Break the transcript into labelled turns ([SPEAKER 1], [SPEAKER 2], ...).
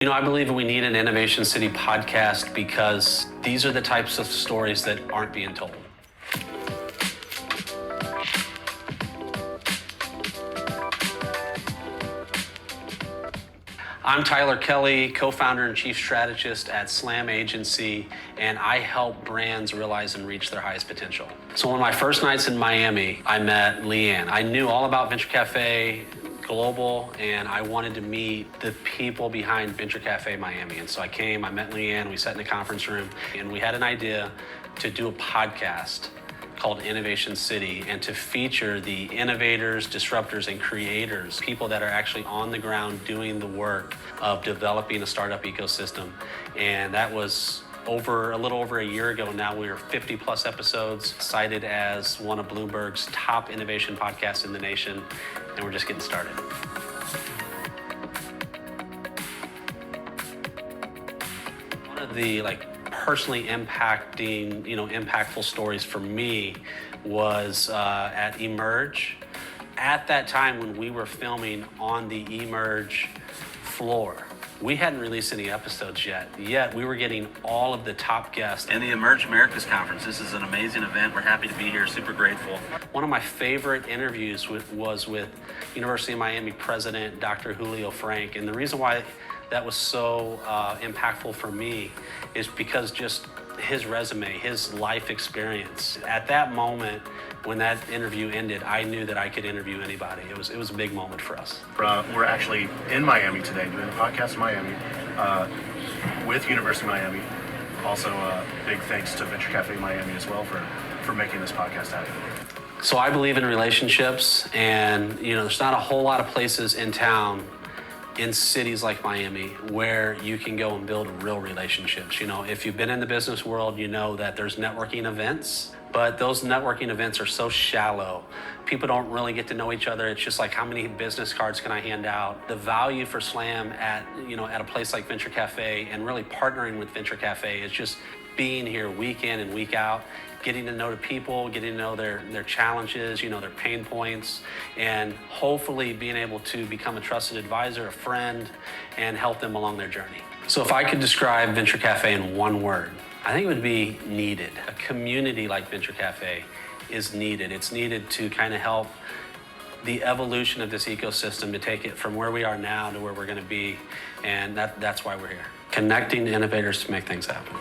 [SPEAKER 1] I believe we need an Innovation City podcast because these are the types of stories that aren't being told. I'm Tyler Kelley, co-founder and chief strategist at Slam Agency, and I help brands realize and reach their highest potential. So one of my first nights in Miami, I met Leigh-Ann. I knew all about Venture Cafe Global, and I wanted to meet the people behind Venture Cafe Miami. And so I met Leigh-Ann, we sat in the conference room, and we had an idea to do a podcast called Innovation City and to feature the innovators, disruptors, and creators, people that are actually on the ground doing the work of developing a startup ecosystem. And that was a little over a year ago now. We are 50 plus episodes, cited as one of Bloomberg's top innovation podcasts in the nation, and we're just getting started. One of the personally impactful stories for me was at Emerge. At that time when we were filming on the Emerge floor, we hadn't released any episodes yet we were getting all of the top guests.
[SPEAKER 2] And the Emerge Americas Conference, this is an amazing event. We're happy to be here, super grateful.
[SPEAKER 1] One of my favorite interviews was with University of Miami President Dr. Julio Frank, and the reason why that was so impactful for me is because just his resume, his life experience. At that moment, when that interview ended, I knew that I could interview anybody. It was a big moment for us.
[SPEAKER 3] We're actually in Miami today doing a podcast in Miami with University of Miami. Also, big thanks to Venture Cafe Miami as well for making this podcast happen.
[SPEAKER 1] So I believe in relationships, and there's not a whole lot of places in town, in cities like Miami, where you can go and build real relationships. If you've been in the business world, you know that there's networking events, but those networking events are so shallow. People don't really get to know each other. It's just like, how many business cards can I hand out? The value for Slam at a place like Venture Cafe and really partnering with Venture Cafe is just being here week in and week out, getting to know the people, getting to know their challenges, their pain points, and hopefully being able to become a trusted advisor, a friend, and help them along their journey. So if I could describe Venture Cafe in one word, I think it would be needed. A community like Venture Cafe is needed. It's needed to kind of help the evolution of this ecosystem, to take it from where we are now to where we're going to be, and that's why we're here. Connecting innovators to make things happen.